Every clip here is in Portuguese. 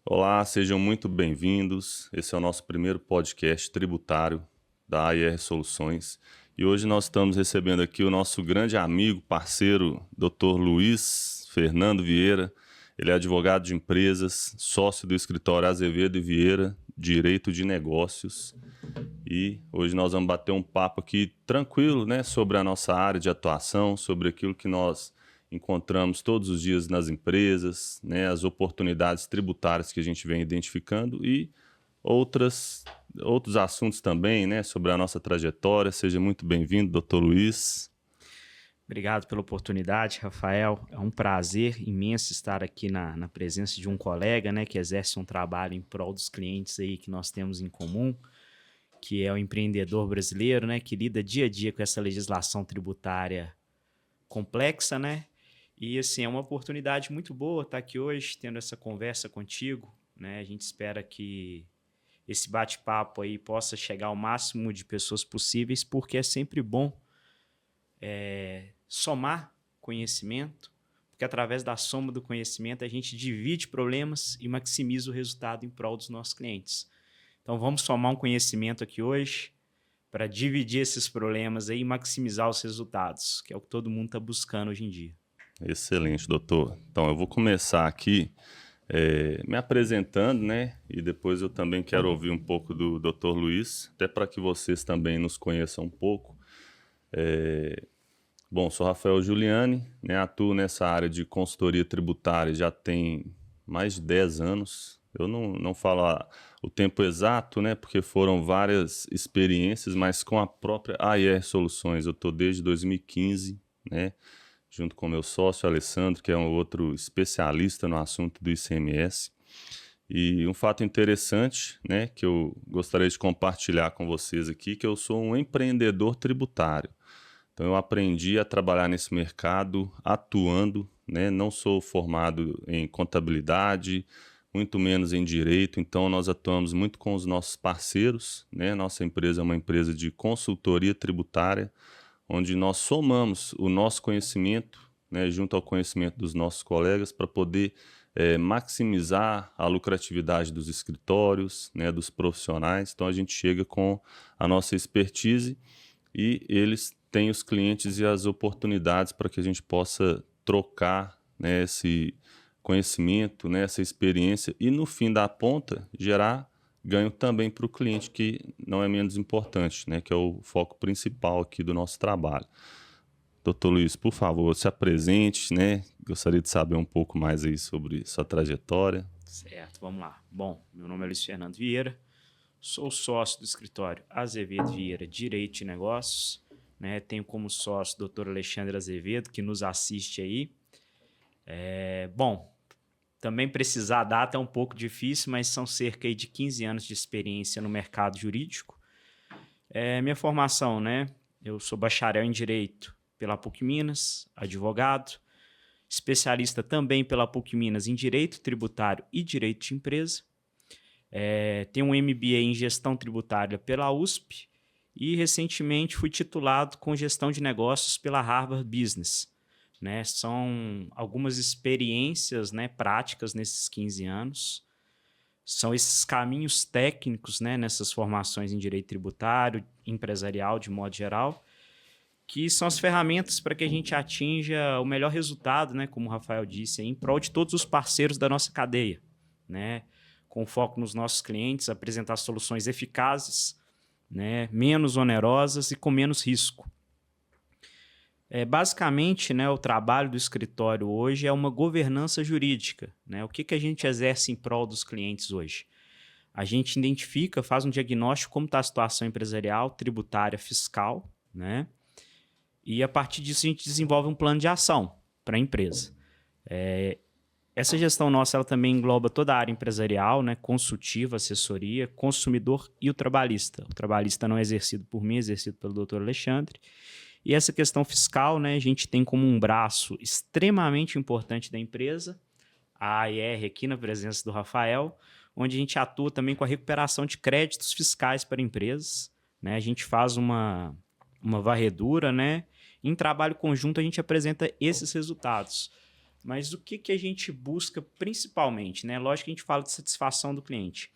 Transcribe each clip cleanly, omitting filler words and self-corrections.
Olá, sejam muito bem-vindos. Esse é o nosso primeiro podcast tributário da AIR Soluções. E hoje nós estamos recebendo aqui o nosso grande amigo, parceiro, Dr. Luiz Fernando Vieira. Ele é advogado de empresas, sócio do escritório Azevedo e Vieira, Direito de Negócios. E hoje nós vamos bater um papo aqui tranquilo, né, sobre a nossa área de atuação, sobre aquilo que nós encontramos todos os dias nas empresas, né, as oportunidades tributárias que a gente vem identificando e outros assuntos também, né, sobre a nossa trajetória. Seja muito bem-vindo, Dr. Luiz. Obrigado pela oportunidade, Rafael. É um prazer imenso estar aqui na presença de um colega, né, que exerce um trabalho em prol dos clientes aí que nós temos em comum, que é o empreendedor brasileiro, né, que lida dia a dia com essa legislação tributária complexa, né? E assim, é uma oportunidade muito boa estar aqui hoje tendo essa conversa contigo, né? A gente espera que esse bate-papo aí possa chegar ao máximo de pessoas possíveis, porque é sempre bom somar conhecimento, porque através da soma do conhecimento a gente divide problemas e maximiza o resultado em prol dos nossos clientes. Então vamos somar um conhecimento aqui hoje para dividir esses problemas aí e maximizar os resultados, que é o que todo mundo está buscando hoje em dia. Excelente, doutor. Então eu vou começar aqui me apresentando, né? E depois eu também quero ouvir um pouco do Dr. Luiz, até para que vocês também nos conheçam um pouco. Bom, sou Rafael Giuliani, né, atuo nessa área de consultoria tributária já tem mais de 10 anos. Eu não falo o tempo exato, né, porque foram várias experiências, mas com a própria AIR Soluções. Eu estou desde 2015, né, junto com meu sócio Alessandro, que é um outro especialista no assunto do ICMS. E um fato interessante, né, que eu gostaria de compartilhar com vocês aqui, que eu sou um empreendedor tributário. Então eu aprendi a trabalhar nesse mercado atuando, né? Não sou formado em contabilidade, muito menos em direito, então nós atuamos muito com os nossos parceiros, né? Nossa empresa é uma empresa de consultoria tributária, onde nós somamos o nosso conhecimento, né, junto ao conhecimento dos nossos colegas para poder maximizar a lucratividade dos escritórios, né, dos profissionais. Então a gente chega com a nossa expertise e eles têm os clientes e as oportunidades para que a gente possa trocar, né, esse conhecimento, né, essa experiência e no fim da ponta gerar ganho também para o cliente, que não é menos importante, né, que é o foco principal aqui do nosso trabalho. Doutor Luiz, por favor, se apresente, né? Gostaria de saber um pouco mais aí sobre sua trajetória. Certo, vamos lá. Bom, meu nome é Luiz Fernando Vieira, sou sócio do escritório Azevedo Vieira Direito de Negócios, né? Tenho como sócio o Dr. Alexandre Azevedo, que nos assiste aí. Bom, também precisar a data é um pouco difícil, mas são cerca aí de 15 anos de experiência no mercado jurídico. Minha formação, né? Eu sou bacharel em Direito pela PUC Minas, advogado, especialista também pela PUC Minas em Direito Tributário e Direito de Empresa. Tenho um MBA em Gestão Tributária pela USP e recentemente fui titulado com Gestão de Negócios pela Harvard Business. Né? São algumas experiências, né, práticas nesses 15 anos. São esses caminhos técnicos, né, nessas formações em Direito Tributário, empresarial de modo geral, que são as ferramentas para que a gente atinja o melhor resultado, né, como o Rafael disse, em prol de todos os parceiros da nossa cadeia, né, com foco nos nossos clientes, apresentar soluções eficazes, né, menos onerosas e com menos risco. Basicamente, né, o trabalho do escritório hoje é uma governança jurídica. Né? O que a gente exerce em prol dos clientes hoje? A gente identifica, faz um diagnóstico como está a situação empresarial, tributária, fiscal, né? E a partir disso a gente desenvolve um plano de ação para a empresa. Essa gestão nossa ela também engloba toda a área empresarial, né? Consultiva, assessoria, consumidor e o trabalhista. O trabalhista não é exercido por mim, é exercido pelo Dr. Alexandre. E essa questão fiscal, né, a gente tem como um braço extremamente importante da empresa, a AIR aqui na presença do Rafael, onde a gente atua também com a recuperação de créditos fiscais para empresas. Né? A gente faz uma varredura, né? Em trabalho conjunto a gente apresenta esses resultados. Mas o que a gente busca principalmente, né? Lógico que a gente fala de satisfação do cliente,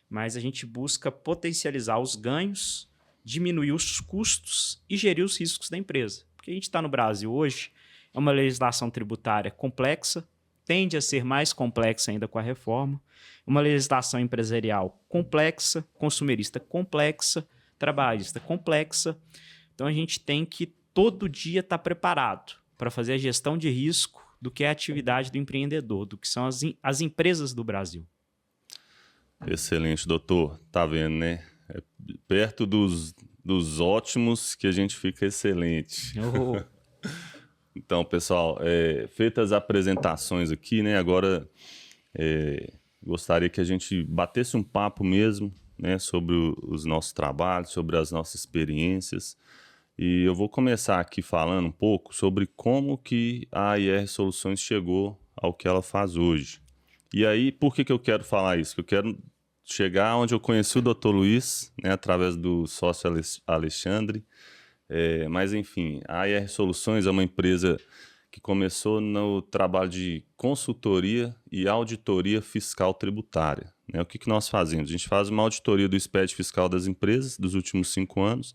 mas a gente busca potencializar os ganhos, diminuir os custos e gerir os riscos da empresa. Porque a gente está no Brasil hoje, é uma legislação tributária complexa, tende a ser mais complexa ainda com a reforma, uma legislação empresarial complexa, consumerista complexa, trabalhista complexa. Então a gente tem que todo dia estar preparado para fazer a gestão de risco do que é a atividade do empreendedor, do que são as empresas do Brasil. Excelente, doutor. Tá vendo, né? É perto dos ótimos que a gente fica excelente. Oh. Então, pessoal, feitas as apresentações aqui, né? Agora gostaria que a gente batesse um papo mesmo, né? Sobre os nossos trabalhos, sobre as nossas experiências. E eu vou começar aqui falando um pouco sobre como que a AIR Soluções chegou ao que ela faz hoje. E aí, por que eu quero falar isso? Porque eu quero chegar onde eu conheci o Dr. Luiz, né, através do sócio Alexandre. Mas, enfim, a AIR Soluções é uma empresa que começou no trabalho de consultoria e auditoria fiscal tributária. Né? O que nós fazemos? A gente faz uma auditoria do SPED fiscal das empresas dos últimos 5 anos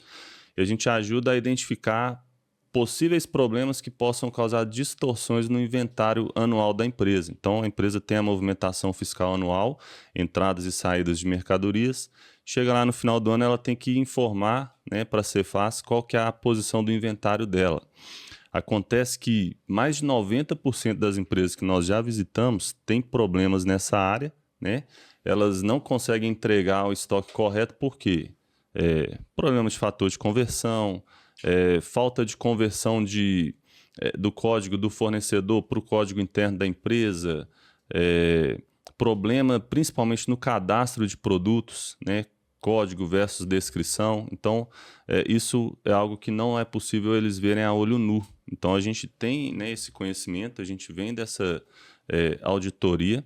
e a gente ajuda a identificar possíveis problemas que possam causar distorções no inventário anual da empresa. Então, a empresa tem a movimentação fiscal anual, entradas e saídas de mercadorias. Chega lá no final do ano, ela tem que informar, né, para ser fácil, qual que é a posição do inventário dela. Acontece que mais de 90% das empresas que nós já visitamos têm problemas nessa área, né? Elas não conseguem entregar o estoque correto, por quê? Problemas de fator de conversão, falta de conversão do código do fornecedor para o código interno da empresa, problema principalmente no cadastro de produtos, né? Código versus descrição. Então, isso é algo que não é possível eles verem a olho nu. Então, a gente tem, né, esse conhecimento, a gente vem dessa auditoria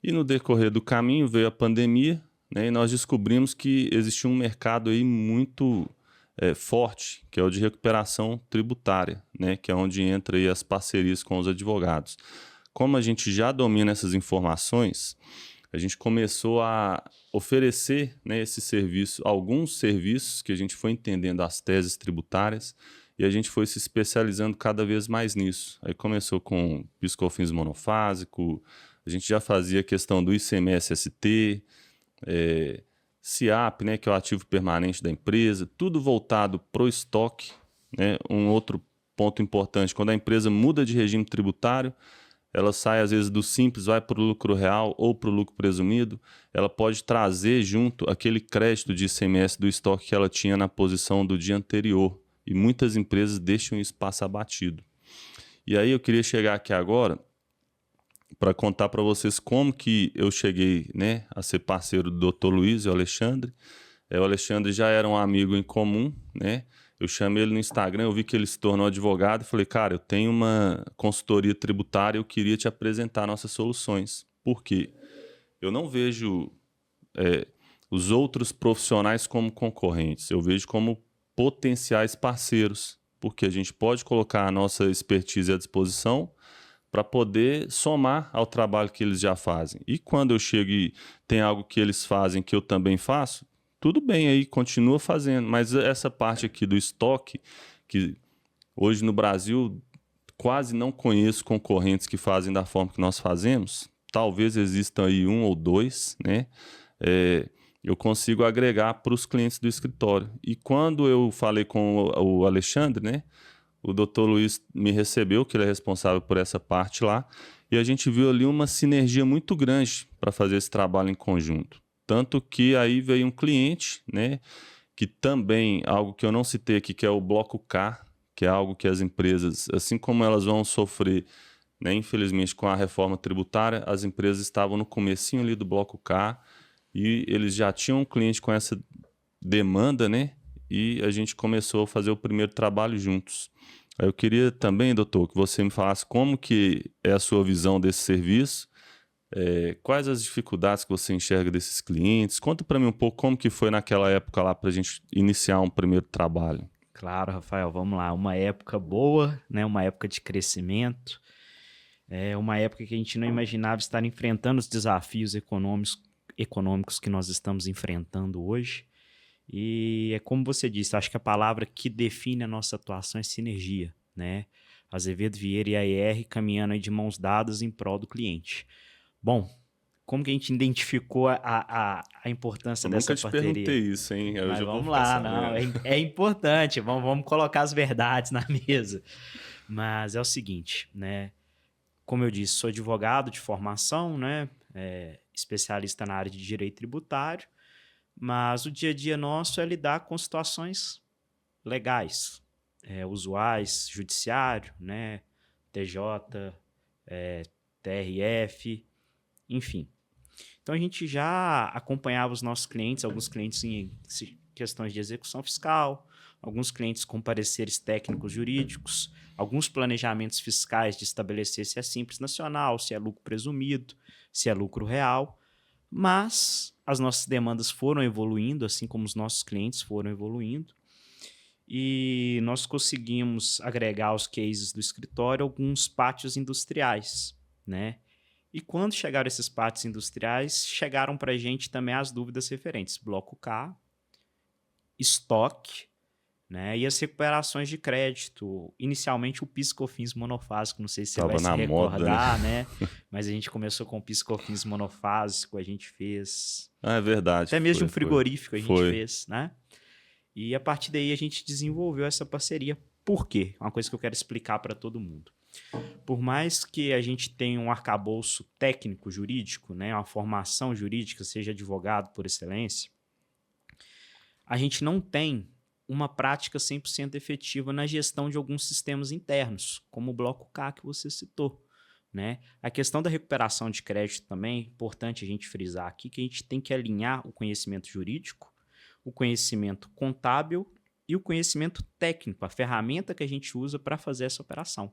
e no decorrer do caminho veio a pandemia, né, e nós descobrimos que existia um mercado aí muito forte, que é o de recuperação tributária, né, que é onde entra aí as parcerias com os advogados. Como a gente já domina essas informações, a gente começou a oferecer, né, esse serviço, alguns serviços que a gente foi entendendo as teses tributárias e a gente foi se especializando cada vez mais nisso. Aí começou com PIS/COFINS monofásico, a gente já fazia a questão do ICMS-ST, SIAP, né, que é o ativo permanente da empresa, tudo voltado para o estoque. Né? Um outro ponto importante, quando a empresa muda de regime tributário, ela sai às vezes do simples, vai para o lucro real ou para o lucro presumido, ela pode trazer junto aquele crédito de ICMS do estoque que ela tinha na posição do dia anterior. E muitas empresas deixam isso passar batido. E aí eu queria chegar aqui agora para contar para vocês como que eu cheguei, né, a ser parceiro do Dr. Luiz e o Alexandre. O Alexandre já era um amigo em comum, né? Eu chamei ele no Instagram, eu vi que ele se tornou advogado e falei, cara, eu tenho uma consultoria tributária, eu queria te apresentar nossas soluções. Por quê? Eu não vejo os outros profissionais como concorrentes, eu vejo como potenciais parceiros, porque a gente pode colocar a nossa expertise à disposição para poder somar ao trabalho que eles já fazem. E quando eu chego e tem algo que eles fazem que eu também faço, tudo bem aí, continua fazendo. Mas essa parte aqui do estoque, que hoje no Brasil quase não conheço concorrentes que fazem da forma que nós fazemos, talvez existam aí 1 ou 2, né? Eu consigo agregar para os clientes do escritório. E quando eu falei com o Alexandre, né? O Dr. Luiz me recebeu, que ele é responsável por essa parte lá, e a gente viu ali uma sinergia muito grande para fazer esse trabalho em conjunto. Tanto que aí veio um cliente, né, que também, algo que eu não citei aqui, que é o Bloco K, que é algo que as empresas, assim como elas vão sofrer, né, infelizmente, com a reforma tributária, as empresas estavam no comecinho ali do Bloco K e eles já tinham um cliente com essa demanda, né, e a gente começou a fazer o primeiro trabalho juntos. Eu queria também, doutor, que você me falasse como que é a sua visão desse serviço, quais as dificuldades que você enxerga desses clientes. Conta para mim um pouco como que foi naquela época lá para a gente iniciar um primeiro trabalho. Claro, Rafael, vamos lá. Uma época boa, né? Uma época de crescimento. É uma época que a gente não imaginava estar enfrentando os desafios econômicos que nós estamos enfrentando hoje. E é como você disse, acho que a palavra que define a nossa atuação é sinergia, né? Azevedo Vieira e a ER caminhando aí de mãos dadas em prol do cliente. Bom, como que a gente identificou a importância Eu dessa nunca te parceria? perguntei isso, hein? Eu Mas já vou vamos ficar lá, não, sabendo. é importante, vamos colocar as verdades na mesa. Mas é o seguinte, né? Como eu disse, sou advogado de formação, né? Especialista na área de direito tributário, mas o dia a dia nosso é lidar com situações legais, usuais, judiciário, né? TJ, TRF, enfim. Então a gente já acompanhava os nossos clientes, alguns clientes em questões de execução fiscal, alguns clientes com pareceres técnicos jurídicos, alguns planejamentos fiscais de estabelecer se é simples nacional, se é lucro presumido, se é lucro real, mas as nossas demandas foram evoluindo, assim como os nossos clientes foram evoluindo, e nós conseguimos agregar aos cases do escritório alguns pátios industriais, né? E quando chegaram esses pátios industriais, chegaram para a gente também as dúvidas referentes. Bloco K, estoque, né? E as recuperações de crédito. Inicialmente o PIS/COFINS monofásico, não sei se você vai Tava se na moda, né? recordar, né? Mas a gente começou com o PIS/COFINS monofásico, a gente fez... Ah, é verdade. Até mesmo de um Foi. frigorífico a gente Foi. fez, né? E a partir daí a gente desenvolveu essa parceria. Por quê? Uma coisa que eu quero explicar para todo mundo. Por mais que a gente tenha um arcabouço técnico jurídico, né, uma formação jurídica, seja advogado por excelência, a gente não tem uma prática 100% efetiva na gestão de alguns sistemas internos, como o Bloco K que você citou, né? A questão da recuperação de crédito também é importante a gente frisar aqui que a gente tem que alinhar o conhecimento jurídico, o conhecimento contábil e o conhecimento técnico, a ferramenta que a gente usa para fazer essa operação.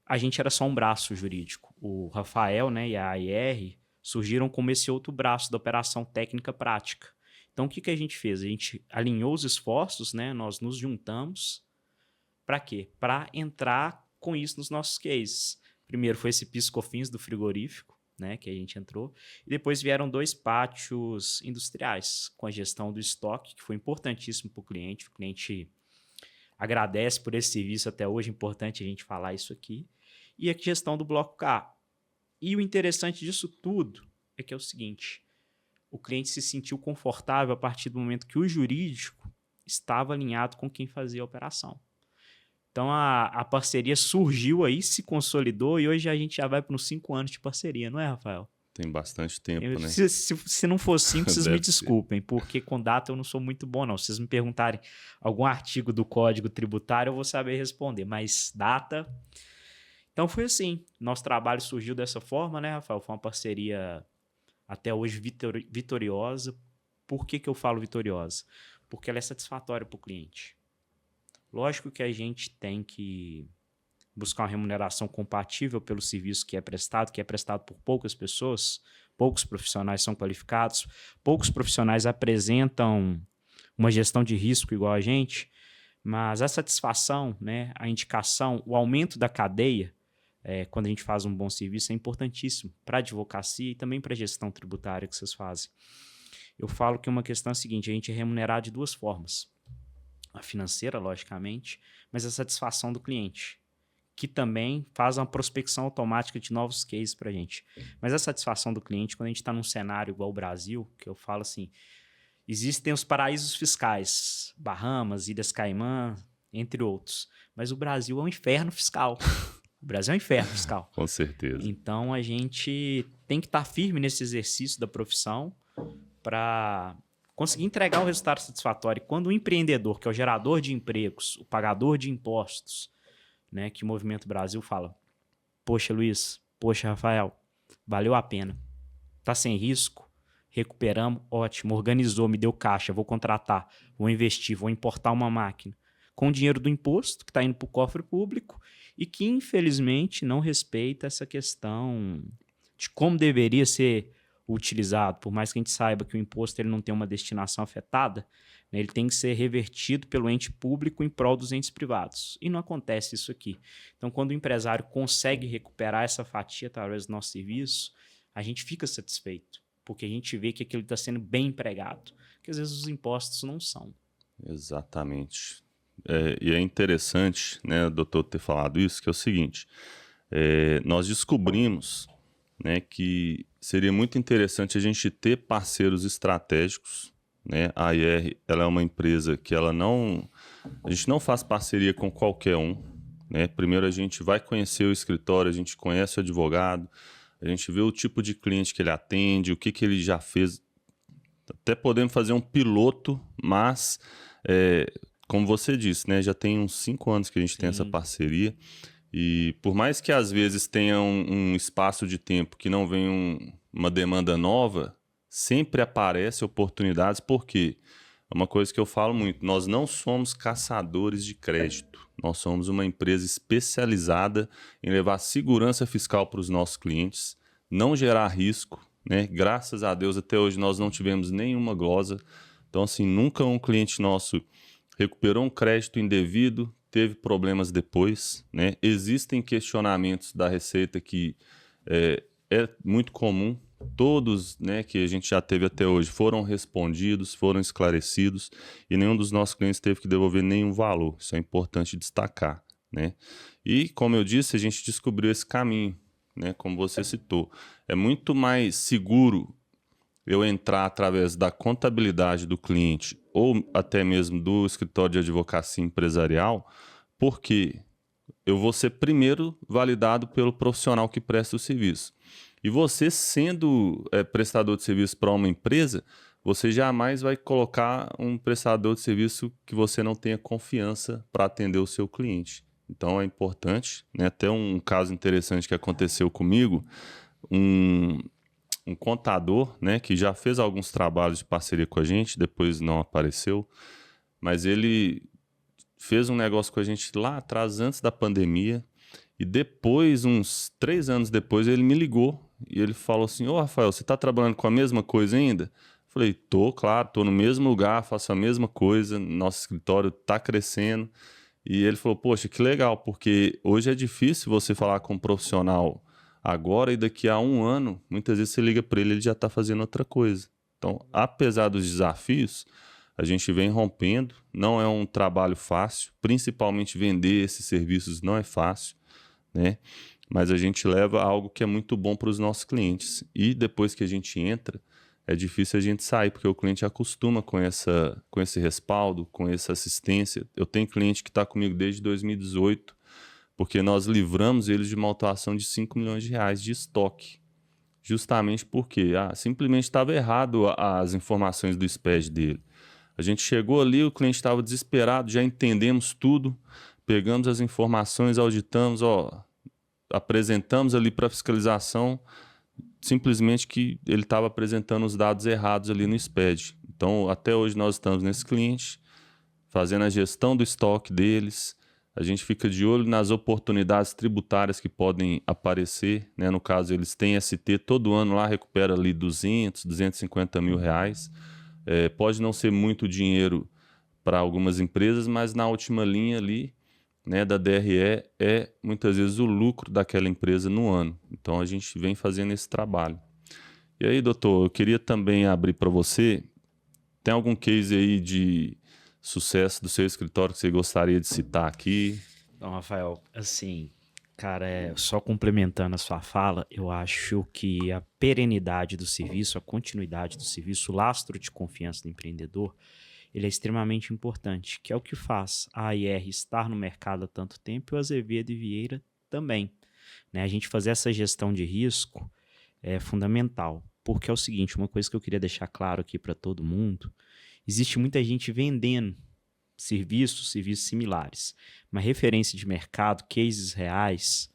A gente era só um braço jurídico. O Rafael, né, e a AIR surgiram como esse outro braço da operação técnica prática. Então, o que a gente fez? A gente alinhou os esforços, né, nós nos juntamos. Para quê? Para entrar com isso nos nossos cases. Primeiro foi esse PIS/COFINS do frigorífico, né, que a gente entrou. E depois vieram 2 pátios industriais, com a gestão do estoque, que foi importantíssimo para o cliente. O cliente agradece por esse serviço até hoje, é importante a gente falar isso aqui. E a gestão do Bloco K. E o interessante disso tudo é que é o seguinte, o cliente se sentiu confortável a partir do momento que o jurídico estava alinhado com quem fazia a operação. Então a parceria surgiu aí, se consolidou e hoje a gente já vai para uns 5 anos de parceria, não é, Rafael? Tem bastante tempo, né? Se não for 5, vocês me Deve ser. desculpem, porque com data eu não sou muito bom, não. Se vocês me perguntarem algum artigo do Código Tributário, eu vou saber responder, mas data... Então foi assim, nosso trabalho surgiu dessa forma, né, Rafael? Foi uma parceria até hoje vitoriosa. Por que eu falo vitoriosa? Porque ela é satisfatória para o cliente. Lógico que a gente tem que buscar uma remuneração compatível pelo serviço que é prestado por poucas pessoas, poucos profissionais são qualificados, poucos profissionais apresentam uma gestão de risco igual a gente, mas a satisfação, né, a indicação, o aumento da cadeia, quando a gente faz um bom serviço, é importantíssimo para a advocacia e também para a gestão tributária que vocês fazem. Eu falo que uma questão é a seguinte, a gente é remunerado de 2 formas. A financeira, logicamente, mas a satisfação do cliente, que também faz uma prospecção automática de novos cases para a gente. Mas a satisfação do cliente, quando a gente está num cenário igual o Brasil, que eu falo assim, existem os paraísos fiscais, Bahamas, Ilhas Caimã, entre outros, mas o Brasil é um inferno fiscal. O Brasil é um inferno fiscal. Com certeza. Então, a gente tem que estar firme nesse exercício da profissão para conseguir entregar o resultado satisfatório. Quando o empreendedor, que é o gerador de empregos, o pagador de impostos, né, que o Movimento Brasil fala, poxa, Luiz, poxa, Rafael, valeu a pena. Tá sem risco, recuperamos, ótimo, organizou, me deu caixa, vou contratar, vou investir, vou importar uma máquina. Com o dinheiro do imposto, que está indo para o cofre público, e que, infelizmente, não respeita essa questão de como deveria ser utilizado, por mais que a gente saiba que o imposto ele não tem uma destinação afetada, né, ele tem que ser revertido pelo ente público em prol dos entes privados. E não acontece isso aqui. Então, quando o empresário consegue recuperar essa fatia através do nosso serviço, a gente fica satisfeito, porque a gente vê que aquilo está sendo bem empregado, que às vezes os impostos não são. Exatamente. E é interessante, né, doutor, ter falado isso, que é o seguinte, nós descobrimos, né, que seria muito interessante a gente ter parceiros estratégicos, né? A IR, ela é uma empresa que a gente não faz parceria com qualquer um, né? Primeiro a gente vai conhecer o escritório, a gente conhece o advogado, a gente vê o tipo de cliente que ele atende, o que ele já fez. Até podemos fazer um piloto, mas, como você disse, né, já tem uns 5 anos que a gente tem essa parceria. E por mais que às vezes tenha um espaço de tempo que não vem uma demanda nova, sempre aparecem oportunidades, porque é uma coisa que eu falo muito, nós não somos caçadores de crédito, nós somos uma empresa especializada em levar segurança fiscal para os nossos clientes, não gerar risco, né? Graças a Deus até hoje nós não tivemos nenhuma glosa, então assim, nunca um cliente nosso recuperou um crédito indevido, teve problemas depois, né? Existem questionamentos da Receita que é muito comum, todos, né, que a gente já teve até hoje foram respondidos, foram esclarecidos e nenhum dos nossos clientes teve que devolver nenhum valor. Isso é importante destacar, né? E, como eu disse, a gente descobriu esse caminho, né, como você citou. É muito mais seguro eu entrar através da contabilidade do cliente ou até mesmo do escritório de advocacia empresarial, porque eu vou ser primeiro validado pelo profissional que presta o serviço. E você sendo prestador de serviço para uma empresa, você jamais vai colocar um prestador de serviço que você não tenha confiança para atender o seu cliente. Então é importante, né? Até um caso interessante que aconteceu comigo, um contador, né, que já fez alguns trabalhos de parceria com a gente, depois não apareceu, mas ele fez um negócio com a gente lá atrás, antes da pandemia, e depois, uns 3 anos depois, ele me ligou e ele falou assim: ô Rafael, você está trabalhando com a mesma coisa ainda? Falei, claro, tô no mesmo lugar, faço a mesma coisa, nosso escritório está crescendo. E ele falou, poxa, que legal, porque hoje é difícil você falar com um profissional agora e daqui a 1 ano, muitas vezes você liga para ele já está fazendo outra coisa. Então, apesar dos desafios, a gente vem rompendo, não é um trabalho fácil, principalmente vender esses serviços não é fácil, né? Mas a gente leva algo que é muito bom para os nossos clientes. E depois que a gente entra, é difícil a gente sair, porque o cliente acostuma com esse respaldo, com essa assistência. Eu tenho cliente que está comigo desde 2018, porque nós livramos eles de uma autuação de 5 milhões de reais de estoque. Justamente porque simplesmente estava errado as informações do SPED dele. A gente chegou ali, o cliente estava desesperado, já entendemos tudo, pegamos as informações, auditamos, apresentamos ali para fiscalização, simplesmente que ele estava apresentando os dados errados ali no SPED. Então, até hoje nós estamos nesse cliente, fazendo a gestão do estoque deles, a gente fica de olho nas oportunidades tributárias que podem aparecer, né? No caso, eles têm ST, todo ano lá recupera ali 250 mil reais. Pode não ser muito dinheiro para algumas empresas, mas na última linha ali, né, da DRE é muitas vezes o lucro daquela empresa no ano. Então a gente vem fazendo esse trabalho. E aí, doutor, eu queria também abrir para você, tem algum case aí de sucesso do seu escritório que você gostaria de citar aqui? Então, Rafael, assim, cara, só complementando a sua fala, eu acho que a perenidade do serviço, a continuidade do serviço, o lastro de confiança do empreendedor, ele é extremamente importante, que é o que faz a AIR estar no mercado há tanto tempo e o Azevedo e Vieira também, né? A gente fazer essa gestão de risco é fundamental, porque é o seguinte, uma coisa que eu queria deixar claro aqui para todo mundo, existe muita gente vendendo serviços similares, mas referência de mercado, cases reais,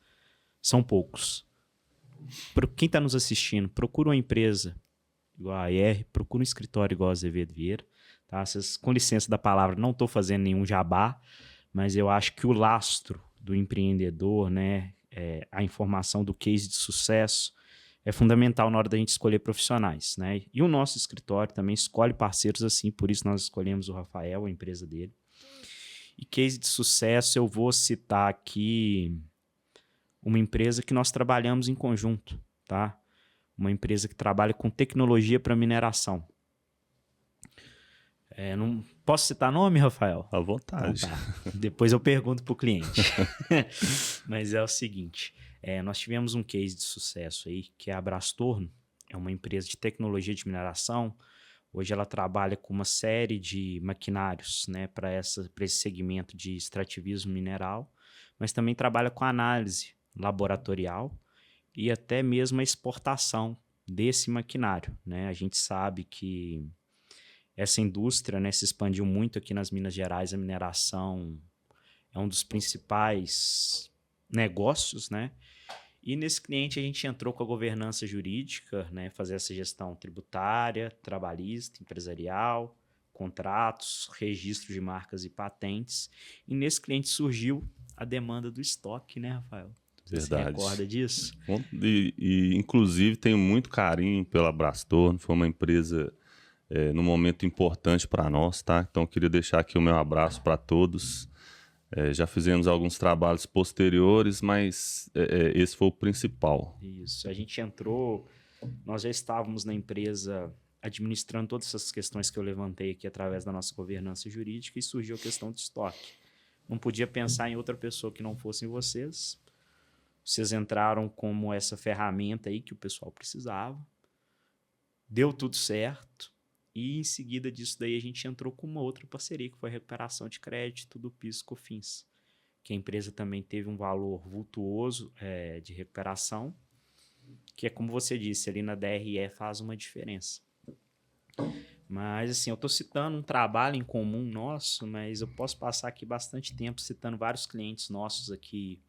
são poucos. Para quem está nos assistindo, procura uma empresa igual a AIR, procura um escritório igual a Azevedo Vieira, tá? Vocês, com licença da palavra, não estou fazendo nenhum jabá, mas eu acho que o lastro do empreendedor, né, a informação do case de sucesso, é fundamental na hora da gente escolher profissionais, né? E o nosso escritório também escolhe parceiros assim, por isso nós escolhemos o Rafael, a empresa dele. E case de sucesso, eu vou citar aqui uma empresa que nós trabalhamos em conjunto, tá? Uma empresa que trabalha com tecnologia para mineração. Não posso citar nome, Rafael? À vontade. Então, tá. Depois eu pergunto para o cliente. Mas é o seguinte, nós tivemos um case de sucesso aí, que é a Brastorno, é uma empresa de tecnologia de mineração. Hoje ela trabalha com uma série de maquinários, né, para esse segmento de extrativismo mineral, mas também trabalha com análise laboratorial e até mesmo a exportação desse maquinário, né? A gente sabe que essa indústria, né, se expandiu muito aqui nas Minas Gerais. A mineração é um dos principais negócios, né? E nesse cliente a gente entrou com a governança jurídica, né, fazer essa gestão tributária, trabalhista, empresarial, contratos, registro de marcas e patentes. E nesse cliente surgiu a demanda do estoque, né, Rafael? Você se recorda disso? Inclusive, tenho muito carinho pela Brastorno. Foi uma empresa num momento importante para nós, tá? Então, eu queria deixar aqui o meu abraço para todos. Já fizemos alguns trabalhos posteriores, mas esse foi o principal. Isso. A gente entrou, nós já estávamos na empresa administrando todas essas questões que eu levantei aqui através da nossa governança jurídica e surgiu a questão de estoque. Não podia pensar em outra pessoa que não fossem vocês. Vocês entraram como essa ferramenta aí que o pessoal precisava. Deu tudo certo. E em seguida disso daí a gente entrou com uma outra parceria, que foi a recuperação de crédito do PIS/COFINS, que a empresa também teve um valor vultuoso de recuperação, que é como você disse, ali na DRE faz uma diferença. Mas assim, eu estou citando um trabalho em comum nosso, mas eu posso passar aqui bastante tempo citando vários clientes nossos aqui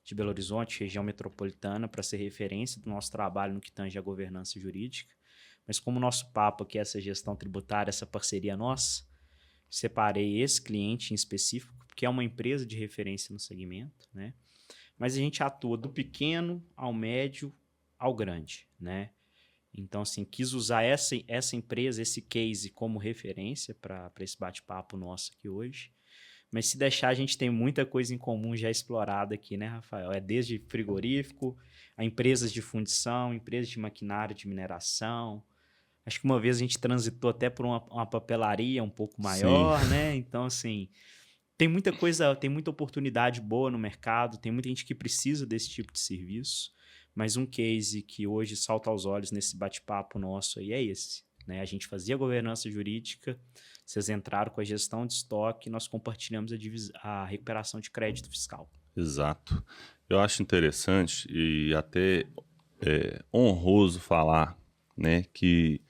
de Belo Horizonte, região metropolitana, para ser referência do nosso trabalho no que tange a governança jurídica. Mas como o nosso papo aqui é essa gestão tributária, essa parceria nossa, separei esse cliente em específico, porque é uma empresa de referência no segmento, né? Mas a gente atua do pequeno ao médio ao grande, né? Então, assim, quis usar essa empresa, esse case como referência para esse bate-papo nosso aqui hoje. Mas se deixar, a gente tem muita coisa em comum já explorada aqui, né, Rafael? Desde frigorífico, a empresas de fundição, empresas de maquinário de mineração. Acho que uma vez a gente transitou até por uma papelaria um pouco maior, né? Então, assim, tem muita coisa, tem muita oportunidade boa no mercado, tem muita gente que precisa desse tipo de serviço. Mas um case que hoje salta aos olhos nesse bate-papo nosso aí é esse, né? A gente fazia governança jurídica, vocês entraram com a gestão de estoque, nós compartilhamos a recuperação de crédito fiscal. Exato. Eu acho interessante e até honroso falar, né, que,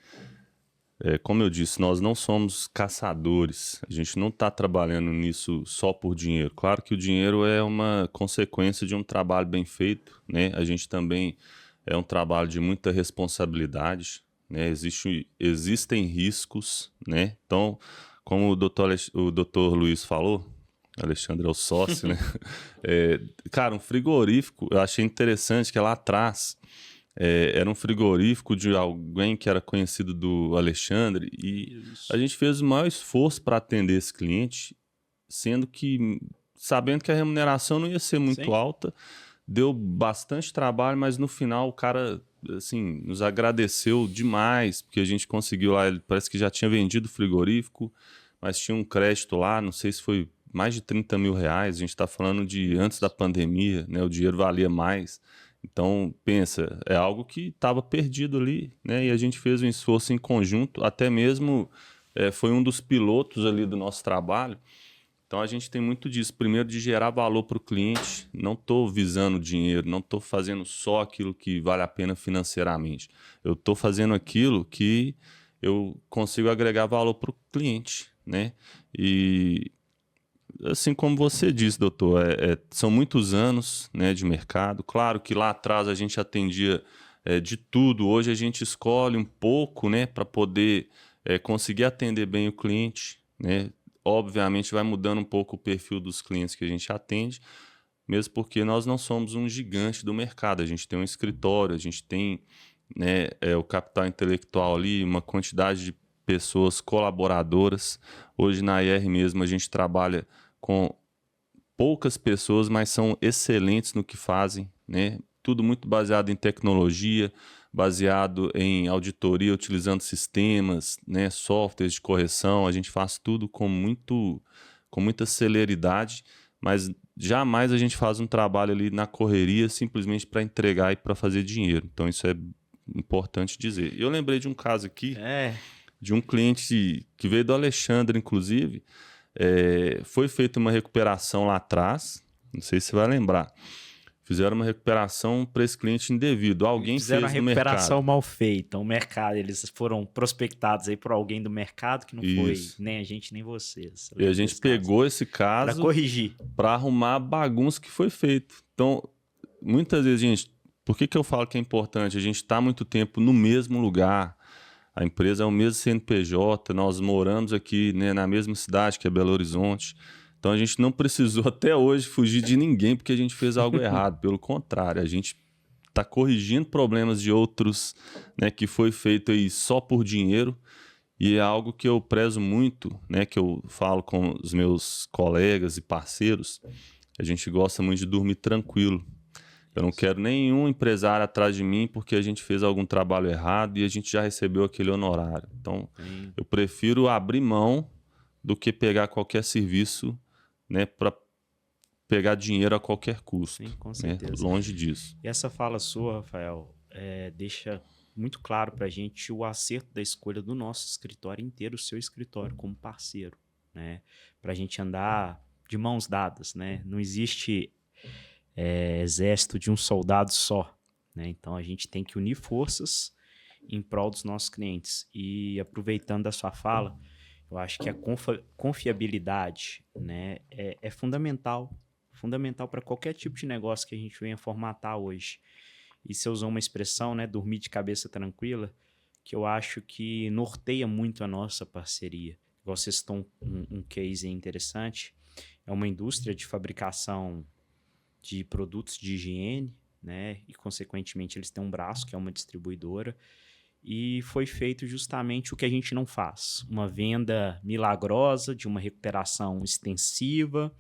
como eu disse, nós não somos caçadores, a gente não está trabalhando nisso só por dinheiro. Claro que o dinheiro é uma consequência de um trabalho bem feito, né? A gente também é um trabalho de muita responsabilidade, né? Existem riscos, né? Então, como o doutor Luiz falou, Alexandre é o sócio, né? Cara, um frigorífico, eu achei interessante que lá atrás era um frigorífico de alguém que era conhecido do Alexandre e a gente fez o maior esforço para atender esse cliente, sabendo que a remuneração não ia ser muito alta, deu bastante trabalho, mas no final o cara, assim, nos agradeceu demais, porque a gente conseguiu lá, ele parece que já tinha vendido o frigorífico, mas tinha um crédito lá, não sei se foi mais de 30 mil reais, a gente está falando de antes da pandemia, né? O dinheiro valia mais. Então, pensa, é algo que estava perdido ali, né? E a gente fez um esforço em conjunto, até mesmo foi um dos pilotos ali do nosso trabalho. Então, a gente tem muito disso. Primeiro, de gerar valor para o cliente. Não estou visando dinheiro, não estou fazendo só aquilo que vale a pena financeiramente. Eu estou fazendo aquilo que eu consigo agregar valor para o cliente, né? E assim como você disse, doutor, são muitos anos, né, de mercado. Claro que lá atrás a gente atendia de tudo. Hoje a gente escolhe um pouco, né, para poder conseguir atender bem o cliente, né? Obviamente vai mudando um pouco o perfil dos clientes que a gente atende, mesmo porque nós não somos um gigante do mercado. A gente tem um escritório, a gente tem né, o capital intelectual ali, uma quantidade de pessoas colaboradoras. Hoje na IR mesmo a gente trabalha com poucas pessoas, mas são excelentes no que fazem, né? Tudo muito baseado em tecnologia, baseado em auditoria, utilizando sistemas, né, softwares de correção. A gente faz tudo com muita celeridade, mas jamais a gente faz um trabalho ali na correria simplesmente para entregar e para fazer dinheiro. Então isso é importante dizer. Eu lembrei de um caso aqui, de um cliente que veio do Alexandre, inclusive. Foi feita uma recuperação lá atrás, não sei se você vai lembrar. Fizeram uma recuperação para esse cliente indevido. Alguém fizeram fez no uma recuperação mercado. mal feita. O mercado, eles foram prospectados aí por alguém do mercado que não Isso. foi nem a gente nem vocês. E a gente pegou esse caso para corrigir, para arrumar a bagunça que foi feita. Então, muitas vezes, gente, por que eu falo que é importante? A gente está muito tempo no mesmo lugar. A empresa é o mesmo CNPJ, nós moramos aqui, né, na mesma cidade, que é Belo Horizonte. Então a gente não precisou até hoje fugir de ninguém porque a gente fez algo errado. Pelo contrário, a gente está corrigindo problemas de outros, né, que foi feito aí só por dinheiro. E é algo que eu prezo muito, né, que eu falo com os meus colegas e parceiros. A gente gosta muito de dormir tranquilo. Eu não quero nenhum empresário atrás de mim porque a gente fez algum trabalho errado e a gente já recebeu aquele honorário. Então, eu prefiro abrir mão do que pegar qualquer serviço, né, para pegar dinheiro a qualquer custo. Sim, com certeza. Né? Longe disso. E essa fala sua, Rafael, deixa muito claro para a gente o acerto da escolha do nosso escritório inteiro, o seu escritório como parceiro, né? Para a gente andar de mãos dadas, né? Não existe exército de um soldado só, né? Então a gente tem que unir forças em prol dos nossos clientes. E aproveitando da sua fala, eu acho que a confiabilidade, né, é fundamental para qualquer tipo de negócio que a gente venha formatar hoje. E você usou uma expressão, né, dormir de cabeça tranquila, que eu acho que norteia muito a nossa parceria. Igual vocês estão um case interessante, é uma indústria de fabricação de produtos de higiene, né, e consequentemente eles têm um braço, que é uma distribuidora, e foi feito justamente o que a gente não faz. Uma venda milagrosa, de uma recuperação extensiva,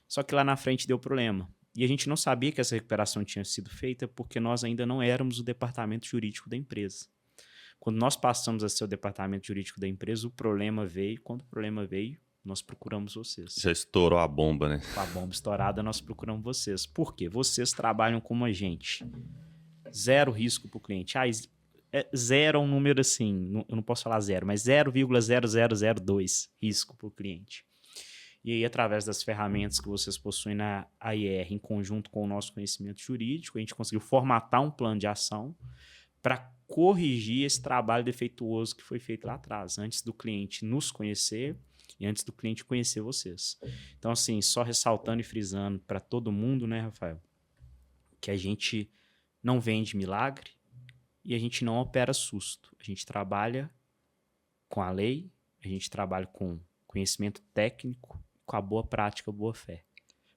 só que lá na frente deu problema. E a gente não sabia que essa recuperação tinha sido feita porque nós ainda não éramos o departamento jurídico da empresa. Quando nós passamos a ser o departamento jurídico da empresa, o problema veio. Quando o problema veio, nós procuramos vocês. Já estourou a bomba, né? Com a bomba estourada, nós procuramos vocês. Por quê? Vocês trabalham como agente. Zero risco para o cliente. Zero é um número assim, eu não posso falar zero, mas 0,0002 risco para o cliente. E aí, através das ferramentas que vocês possuem na AIR, em conjunto com o nosso conhecimento jurídico, a gente conseguiu formatar um plano de ação para corrigir esse trabalho defeituoso que foi feito lá atrás, antes do cliente nos conhecer e antes do cliente conhecer vocês. Então, assim, só ressaltando e frisando para todo mundo, né, Rafael, que a gente não vende milagre e a gente não opera susto. A gente trabalha com a lei, a gente trabalha com conhecimento técnico, com a boa prática, boa fé.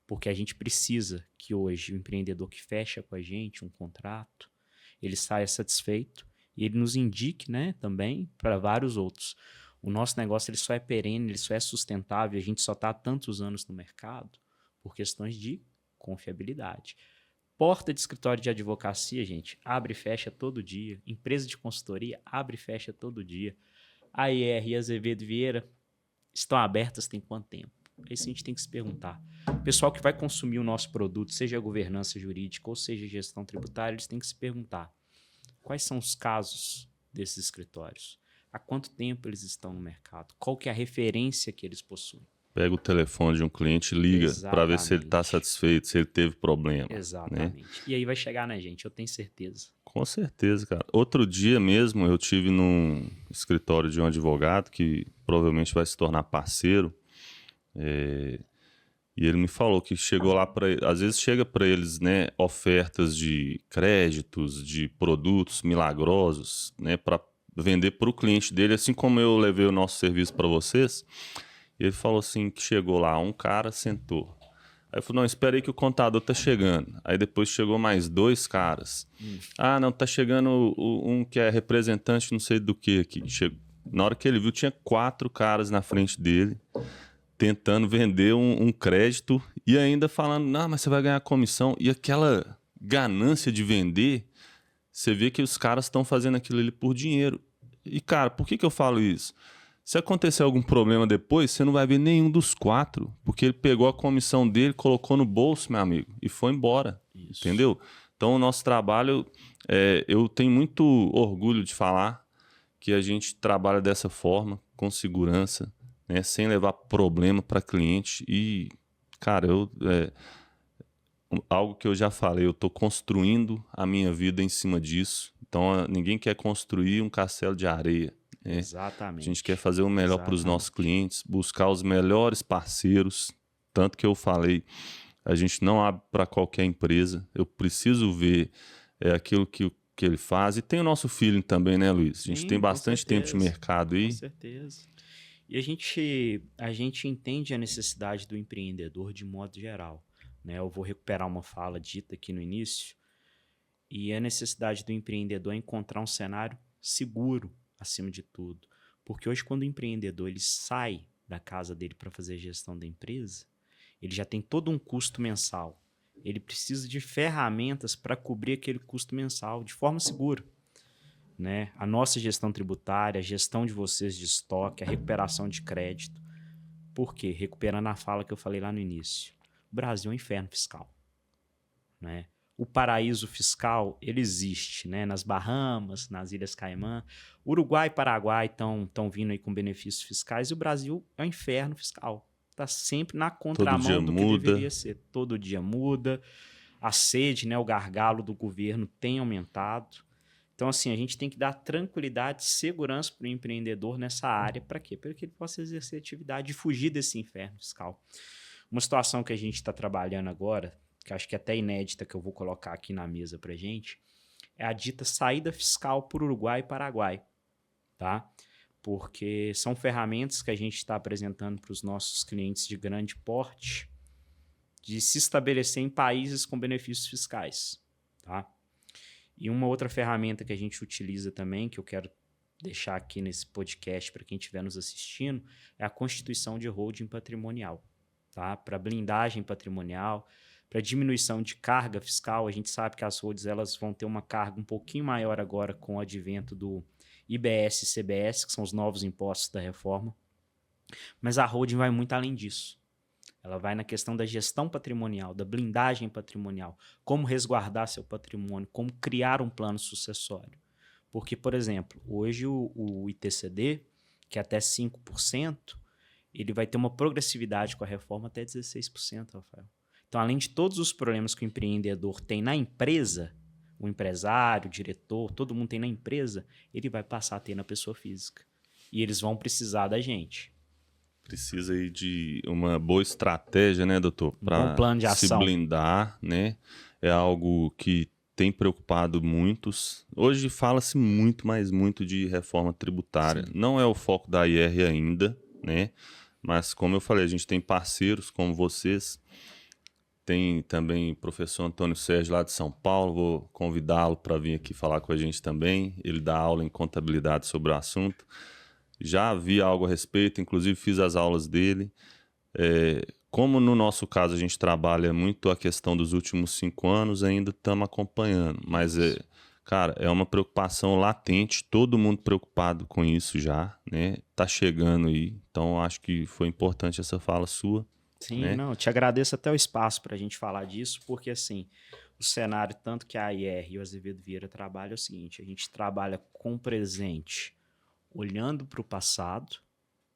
Porque a gente precisa que hoje o empreendedor que fecha com a gente um contrato, ele saia satisfeito e ele nos indique, né, também para vários outros. O nosso negócio ele só é perene, ele só é sustentável, a gente só está há tantos anos no mercado por questões de confiabilidade. Porta de escritório de advocacia, gente, abre e fecha todo dia. Empresa de consultoria, abre e fecha todo dia. A IR e Azevedo Vieira estão abertas tem quanto tempo? Isso a gente tem que se perguntar. O pessoal que vai consumir o nosso produto, seja governança jurídica ou seja gestão tributária, eles têm que se perguntar quais são os casos desses escritórios, há quanto tempo eles estão no mercado, qual que é a referência que eles possuem. Pega o telefone de um cliente e liga para ver se ele está satisfeito, se ele teve problema. Exatamente. Né? E aí vai chegar na gente, eu tenho certeza. Com certeza, cara. Outro dia mesmo eu tive num escritório de um advogado que provavelmente vai se tornar parceiro. E ele me falou que chegou lá para... Às vezes chega para eles, né, ofertas de créditos, de produtos milagrosos, né, para vender para o cliente dele, assim como eu levei o nosso serviço para vocês. E ele falou assim que chegou lá, um cara sentou. Aí Aí falou, não, espera aí que o contador tá chegando. Aí depois chegou mais 2 caras. Ah, não, tá chegando um que é representante não sei do que aqui. Na hora que ele viu, tinha 4 caras na frente dele, tentando vender um crédito e ainda falando, não, mas você vai ganhar comissão. E aquela ganância de vender, você vê que os caras estão fazendo aquilo ali por dinheiro. E, cara, por que eu falo isso? Se acontecer algum problema depois, você não vai ver nenhum dos 4, porque ele pegou a comissão dele, colocou no bolso, meu amigo, e foi embora. Isso. Entendeu? Então, o nosso trabalho, eu tenho muito orgulho de falar que a gente trabalha dessa forma, com segurança, né, sem levar problema para cliente. E, cara, algo que eu já falei, eu estou construindo a minha vida em cima disso. Então, ninguém quer construir um castelo de areia. Exatamente. A gente quer fazer o melhor para os nossos clientes, buscar os melhores parceiros. Tanto que eu falei, a gente não abre para qualquer empresa. Eu preciso ver aquilo que ele faz. E tem o nosso feeling também, né, Luiz? A gente tem bastante tempo de mercado aí. Com certeza. E a gente entende a necessidade do empreendedor de modo geral, né? Eu vou recuperar uma fala dita aqui no início. E a necessidade do empreendedor é encontrar um cenário seguro, acima de tudo. Porque hoje, quando o empreendedor ele sai da casa dele para fazer a gestão da empresa, ele já tem todo um custo mensal. Ele precisa de ferramentas para cobrir aquele custo mensal de forma segura. Né? A nossa gestão tributária, a gestão de vocês de estoque, a recuperação de crédito. Por quê? Recuperando a fala que eu falei lá no início. O Brasil é um inferno fiscal. Né? O paraíso fiscal, ele existe, né? Nas Bahamas, nas Ilhas Caimã. Uruguai e Paraguai estão vindo aí com benefícios fiscais e o Brasil é um inferno fiscal. Está sempre na contramão do que deveria ser. Todo dia muda. A sede, né? O gargalo do governo tem aumentado. Então, assim, a gente tem que dar tranquilidade e segurança para o empreendedor nessa área. Para quê? Para que ele possa exercer atividade e fugir desse inferno fiscal. Uma situação que a gente está trabalhando agora, que acho que é até inédita, que eu vou colocar aqui na mesa para a gente, é a dita saída fiscal por Uruguai e Paraguai. Tá? Porque são ferramentas que a gente está apresentando para os nossos clientes de grande porte de se estabelecer em países com benefícios fiscais. Tá? E uma outra ferramenta que a gente utiliza também, que eu quero deixar aqui nesse podcast para quem estiver nos assistindo, é a constituição de holding patrimonial. Tá? Para blindagem patrimonial, para diminuição de carga fiscal. A gente sabe que as holdings elas vão ter uma carga um pouquinho maior agora com o advento do IBS e CBS, que são os novos impostos da reforma. Mas a holding vai muito além disso. Ela vai na questão da gestão patrimonial, da blindagem patrimonial, como resguardar seu patrimônio, como criar um plano sucessório. Porque, por exemplo, hoje o ITCD, que é até 5%, ele vai ter uma progressividade com a reforma até 16%, Rafael. Então, além de todos os problemas que o empreendedor tem na empresa, o empresário, o diretor, todo mundo tem na empresa, ele vai passar a ter na pessoa física. E eles vão precisar da gente. Precisa aí de uma boa estratégia, né, doutor? Para se blindar, né? É algo que tem preocupado muitos. Hoje fala-se muito, mas muito de reforma tributária. Sim. Não é o foco da IR ainda, né? Mas, como eu falei, a gente tem parceiros como vocês. Tem também o professor Antônio Sérgio lá de São Paulo. Vou convidá-lo para vir aqui falar com a gente também. Ele dá aula em contabilidade sobre o assunto. Já vi algo a respeito, inclusive fiz as aulas dele. Como no nosso caso a gente trabalha muito a questão dos últimos 5 anos, ainda estamos acompanhando. Mas, cara, é uma preocupação latente, todo mundo preocupado com isso já, né? Tá chegando aí, então acho que foi importante essa fala sua. Sim, né? Não, te agradeço até o espaço para a gente falar disso, porque assim, o cenário, tanto que a IR e o Azevedo Vieira trabalham é o seguinte, a gente trabalha com o presente, olhando para o passado,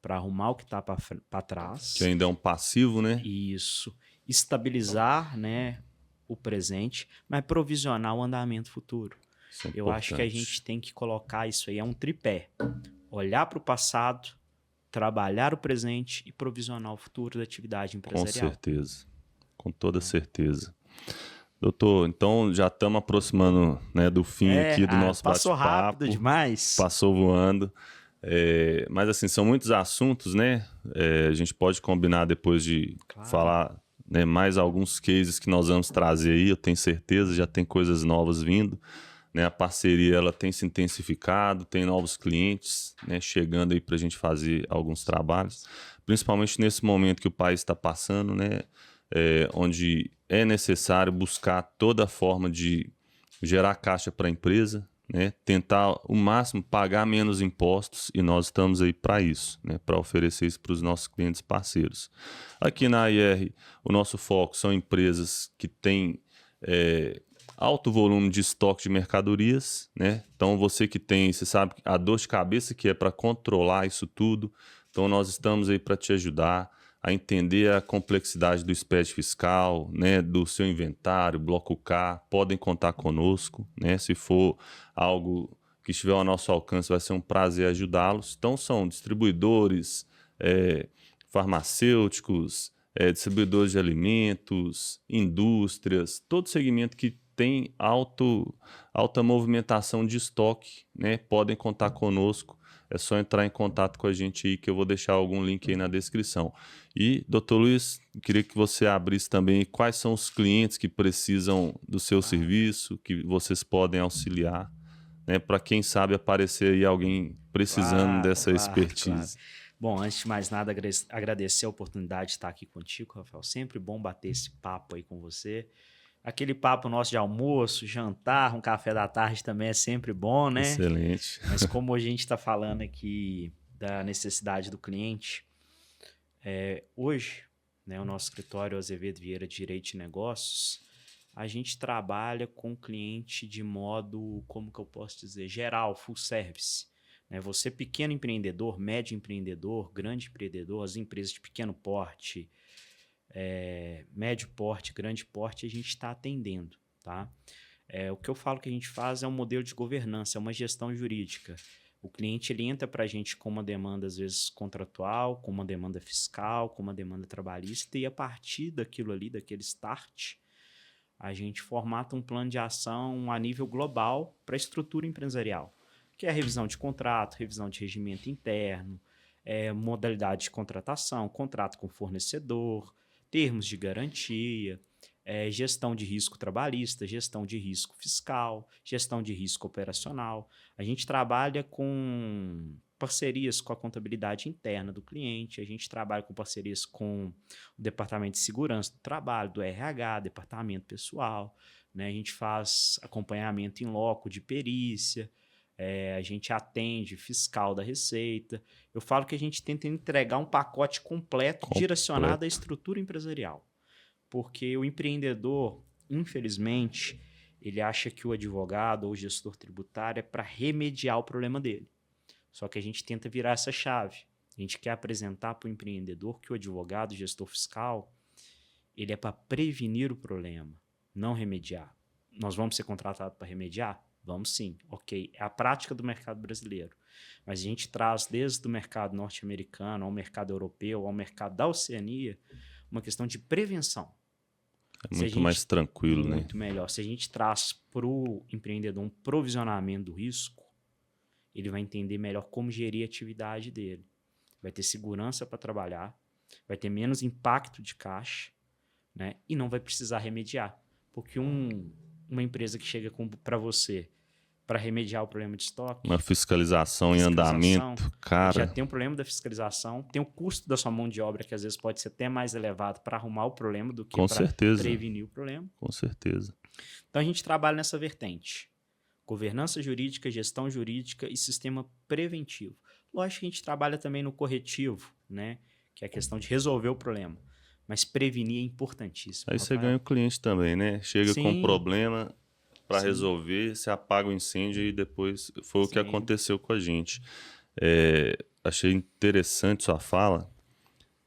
para arrumar o que está para trás. Que ainda é um passivo, né? Isso. Estabilizar, né, o presente, mas provisionar o andamento futuro. Eu acho que a gente tem que colocar isso aí, é um tripé. Olhar para o passado, trabalhar o presente e provisionar o futuro da atividade empresarial. Com certeza. Com toda certeza. Doutor, então já estamos aproximando, né, do fim aqui do nosso bate-papo. Passou rápido demais. Passou voando. Mas assim, são muitos assuntos, né? A gente pode combinar depois de falar né? Mais alguns cases que nós vamos trazer aí, eu tenho certeza, já tem coisas novas vindo, né? A parceria ela tem se intensificado, tem novos clientes, né, chegando aí para a gente fazer alguns trabalhos, principalmente nesse momento que o país está passando, né? Onde é necessário buscar toda forma de gerar caixa para a empresa, né? Tentar o máximo pagar menos impostos, e nós estamos aí para isso, né? Para oferecer isso para os nossos clientes parceiros. Aqui na IR, o nosso foco são empresas que têm alto volume de estoque de mercadorias, né? Então você que tem, você sabe a dor de cabeça que é para controlar isso tudo. Então nós estamos aí para te ajudar a entender a complexidade do SPED fiscal, né, do seu inventário, bloco K. Podem contar conosco, né? Se for algo que estiver ao nosso alcance, vai ser um prazer ajudá-los. Então são distribuidores, farmacêuticos, distribuidores de alimentos, indústrias, todo segmento que tem alta movimentação de estoque, né? Podem contar conosco. É só entrar em contato com a gente aí, que eu vou deixar algum link aí na descrição. E, doutor Luiz, queria que você abrisse também quais são os clientes que precisam do seu serviço, que vocês podem auxiliar, né? Para quem sabe aparecer aí alguém precisando dessa expertise. Claro. Bom, antes de mais nada, agradecer a oportunidade de estar aqui contigo, Rafael. Sempre bom bater esse papo aí com você. Aquele papo nosso de almoço, jantar, um café da tarde também é sempre bom, né? Excelente. Mas como a gente está falando aqui da necessidade do cliente, hoje, né, o nosso escritório Azevedo Vieira Direito de Negócios, a gente trabalha com o cliente de modo, como que eu posso dizer, geral, full service. Né? Você pequeno empreendedor, médio empreendedor, grande empreendedor, as empresas de pequeno porte, médio porte, grande porte, a gente está atendendo, tá? O que eu falo que a gente faz é um modelo de governança, é uma gestão jurídica. O cliente ele entra para a gente com uma demanda, às vezes, contratual, com uma demanda fiscal, com uma demanda trabalhista, e a partir daquilo ali, daquele start, a gente formata um plano de ação a nível global para a estrutura empresarial, que é a revisão de contrato, revisão de regimento interno, modalidade de contratação, contrato com fornecedor, termos de garantia, gestão de risco trabalhista, gestão de risco fiscal, gestão de risco operacional. A gente trabalha com parcerias com a contabilidade interna do cliente, a gente trabalha com parcerias com o departamento de segurança do trabalho, do RH, departamento pessoal, né? A gente faz acompanhamento em loco de perícia, a gente atende fiscal da Receita. Eu falo que a gente tenta entregar um pacote completo. Direcionado à estrutura empresarial. Porque o empreendedor, infelizmente, ele acha que o advogado ou o gestor tributário é para remediar o problema dele. Só que a gente tenta virar essa chave. A gente quer apresentar para o empreendedor que o advogado, o gestor fiscal, ele é para prevenir o problema, não remediar. Nós vamos ser contratados para remediar? Vamos sim, ok. É a prática do mercado brasileiro. Mas a gente traz desde o mercado norte-americano ao mercado europeu, ao mercado da Oceania, uma questão de prevenção. É muito mais tranquilo, né? Muito melhor. Se a gente traz para o empreendedor um provisionamento do risco, ele vai entender melhor como gerir a atividade dele. Vai ter segurança para trabalhar, vai ter menos impacto de caixa, né? E não vai precisar remediar. Porque uma empresa que chega para você para remediar o problema de estoque... Uma fiscalização em andamento, cara... Já tem um problema da fiscalização, tem o custo da sua mão de obra, que às vezes pode ser até mais elevado para arrumar o problema do que para prevenir o problema. Com certeza. Então, a gente trabalha nessa vertente. Governança jurídica, gestão jurídica e sistema preventivo. Lógico que a gente trabalha também no corretivo, né? Que é a questão de resolver o problema. Mas prevenir é importantíssimo. Aí você ganha o cliente também, né? Chega com um problema para resolver, você apaga o incêndio e depois foi o que aconteceu com a gente. Achei interessante sua fala,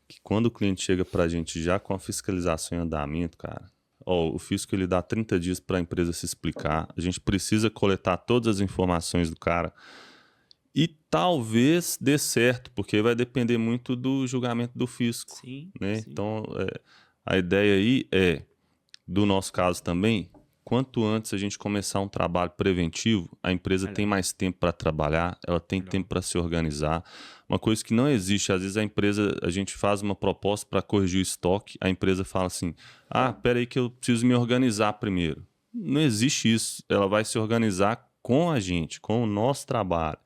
que quando o cliente chega para a gente já com a fiscalização em andamento, cara, o fisco ele dá 30 dias para a empresa se explicar, a gente precisa coletar todas as informações do cara e talvez dê certo, porque vai depender muito do julgamento do fisco. Né? Então, a ideia aí do nosso caso também, quanto antes a gente começar um trabalho preventivo, a empresa tem mais tempo para trabalhar, ela tem tempo para se organizar. Uma coisa que não existe, às vezes a gente faz uma proposta para corrigir o estoque, a empresa fala assim, espera aí que eu preciso me organizar primeiro. Não existe isso, ela vai se organizar com a gente, com o nosso trabalho.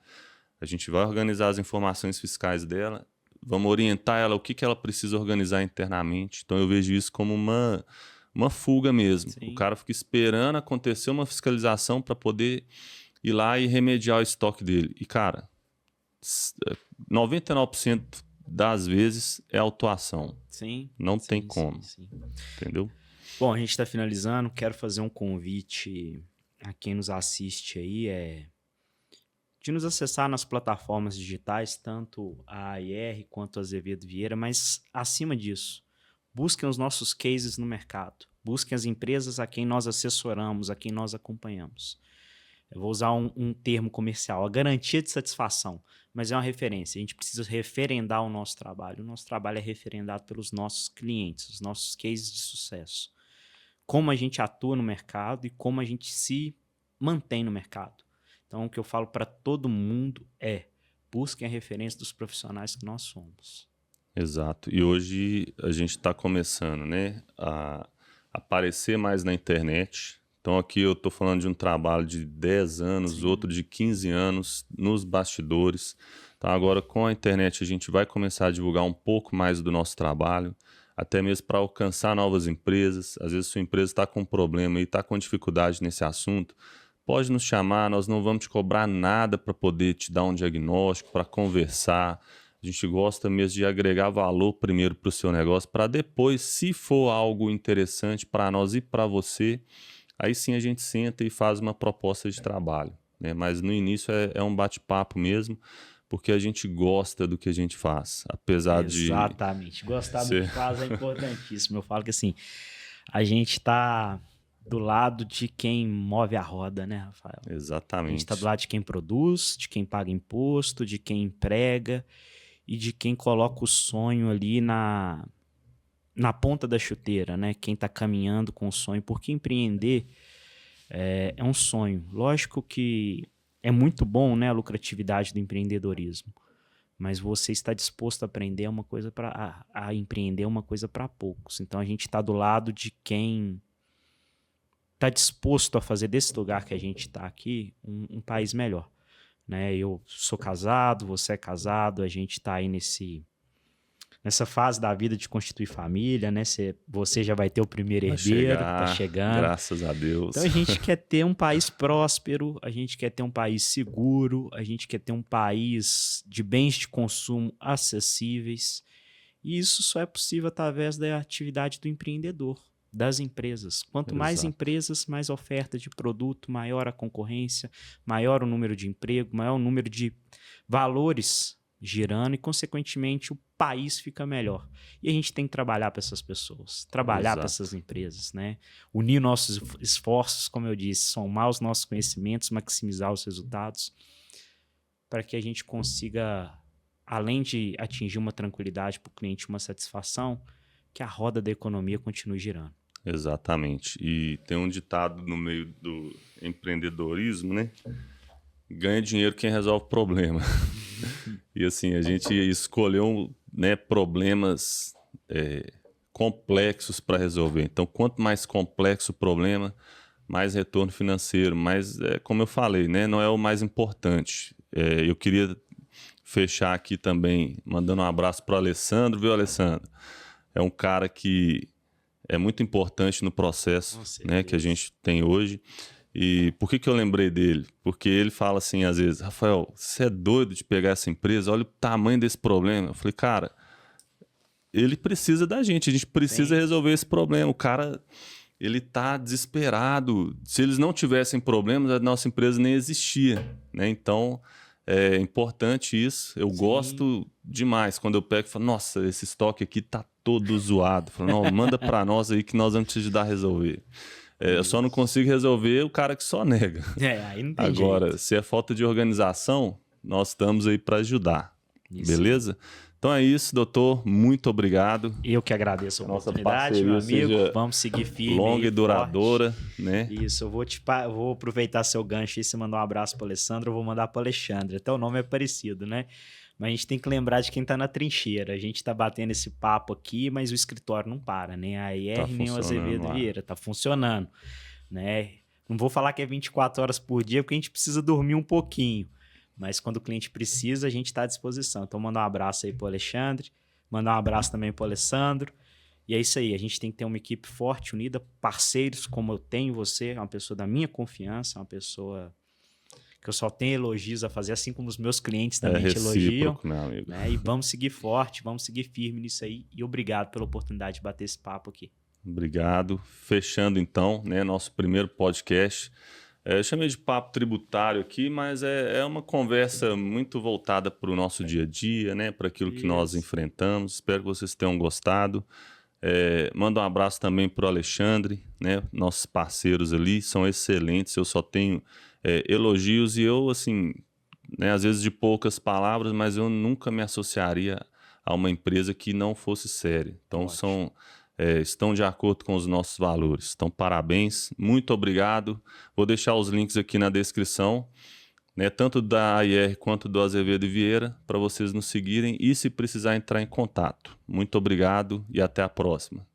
A gente vai organizar as informações fiscais dela, vamos orientar ela o que ela precisa organizar internamente. Então eu vejo isso como uma fuga mesmo. Sim. O cara fica esperando acontecer uma fiscalização para poder ir lá e remediar o estoque dele. E, cara, 99% das vezes é autuação. Sim. Não tem como. Sim. Entendeu? Bom, a gente está finalizando. Quero fazer um convite a quem nos assiste aí, de nos acessar nas plataformas digitais, tanto a AIR quanto a Azevedo Vieira, mas, acima disso, busquem os nossos cases no mercado. Busquem as empresas a quem nós assessoramos, a quem nós acompanhamos. Eu vou usar um termo comercial, a garantia de satisfação, mas é uma referência. A gente precisa referendar o nosso trabalho. O nosso trabalho é referendado pelos nossos clientes, os nossos cases de sucesso. Como a gente atua no mercado e como a gente se mantém no mercado. Então, o que eu falo para todo mundo é: busquem a referência dos profissionais que nós somos. Exato. E hoje a gente está começando, né, a aparecer mais na internet. Então aqui eu estou falando de um trabalho de 10 anos, Sim. outro de 15 anos nos bastidores. Então agora com a internet a gente vai começar a divulgar um pouco mais do nosso trabalho, até mesmo para alcançar novas empresas. Às vezes sua empresa está com um problema e está com dificuldade nesse assunto, pode nos chamar, nós não vamos te cobrar nada para poder te dar um diagnóstico, para conversar. A gente gosta mesmo de agregar valor primeiro para o seu negócio, para depois, se for algo interessante para nós e para você, aí sim a gente senta e faz uma proposta de trabalho, né? Mas no início é um bate-papo mesmo, porque a gente gosta do que a gente faz, apesar de... Exatamente. Gostar do que faz é importantíssimo. Eu falo que assim, a gente está do lado de quem move a roda, né, Rafael? Exatamente. A gente está do lado de quem produz, de quem paga imposto, de quem emprega e de quem coloca o sonho ali na ponta da chuteira, né? Quem está caminhando com o sonho. Porque empreender é um sonho. Lógico que é muito bom, né, a lucratividade do empreendedorismo. Mas você está disposto a aprender a empreender uma coisa para poucos. Então a gente está do lado de quem está disposto a fazer desse lugar que a gente está aqui um país melhor, né? Eu sou casado, você é casado, a gente está aí nessa fase da vida de constituir família, né? Você já vai ter o primeiro herdeiro, tá chegando. Graças a Deus. Então a gente quer ter um país próspero, a gente quer ter um país seguro, a gente quer ter um país de bens de consumo acessíveis. E isso só é possível através da atividade do empreendedor, das empresas. Quanto mais empresas, mais oferta de produto, maior a concorrência, maior o número de emprego, maior o número de valores girando e, consequentemente, o país fica melhor. E a gente tem que trabalhar para essas pessoas, trabalhar para essas empresas, né? Unir nossos esforços, como eu disse, somar os nossos conhecimentos, maximizar os resultados, para que a gente consiga, além de atingir uma tranquilidade para o cliente, uma satisfação, que a roda da economia continue girando. Exatamente. E tem um ditado no meio do empreendedorismo, né? Ganha dinheiro quem resolve problema. E assim, a gente escolheu, né, problemas complexos para resolver. Então, quanto mais complexo o problema, mais retorno financeiro. Mas, como eu falei, né, não é o mais importante. Eu queria fechar aqui também mandando um abraço para o Alessandro. Viu, Alessandro? É um cara que é muito importante no processo, né, que a gente tem hoje. E por que eu lembrei dele? Porque ele fala assim, às vezes, Rafael, você é doido de pegar essa empresa? Olha o tamanho desse problema. Eu falei, cara, ele precisa da gente, a gente precisa resolver esse problema. O cara, ele tá desesperado. Se eles não tivessem problemas, a nossa empresa nem existia, né? Então, é importante isso. Eu gosto demais quando eu pego e falo, nossa, esse estoque aqui tá todo zoado. Eu falo, não, manda para nós aí que nós vamos te ajudar a resolver. Eu só não consigo resolver o cara que só nega. Aí não tem Agora, jeito. se é falta de organização, nós estamos aí para ajudar. Isso. Beleza? Então é isso, doutor. Muito obrigado. Eu que agradeço a Nossa oportunidade, meu parceria amigo. seja Vamos seguir firme. longa aí, e duradoura, forte. né? Isso, eu vou aproveitar seu gancho aí, você mandou um abraço para Alessandro, eu vou mandar para Alexandre. Até o nome é parecido, né? Mas a gente tem que lembrar de quem tá na trincheira. A gente tá batendo esse papo aqui, mas o escritório não para, nem a IR, nem o Azevedo lá. Vieira. Tá funcionando, né? Não vou falar que é 24 horas por dia, porque a gente precisa dormir um pouquinho. Mas quando o cliente precisa, a gente está à disposição. Então, mandar um abraço aí pro Alexandre, mandar um abraço também pro Alessandro. E é isso aí, a gente tem que ter uma equipe forte, unida, parceiros como eu tenho você, é uma pessoa da minha confiança, uma pessoa que eu só tenho elogios a fazer, assim como os meus clientes também te elogiam. Meu amigo. Né? E vamos seguir forte, vamos seguir firme nisso aí. E obrigado pela oportunidade de bater esse papo aqui. Obrigado. Fechando então, né, nosso primeiro podcast. Eu chamei de papo tributário aqui, mas é uma conversa muito voltada para o nosso dia a dia, né, para aquilo que nós enfrentamos. Espero que vocês tenham gostado. Manda um abraço também para o Alexandre, né, nossos parceiros ali, são excelentes. Eu só tenho elogios e eu, assim, né, às vezes de poucas palavras, mas eu nunca me associaria a uma empresa que não fosse séria. Então, estão de acordo com os nossos valores. Então, parabéns, muito obrigado. Vou deixar os links aqui na descrição, né, tanto da AIR quanto do Azevedo Vieira, para vocês nos seguirem e se precisar entrar em contato. Muito obrigado e até a próxima.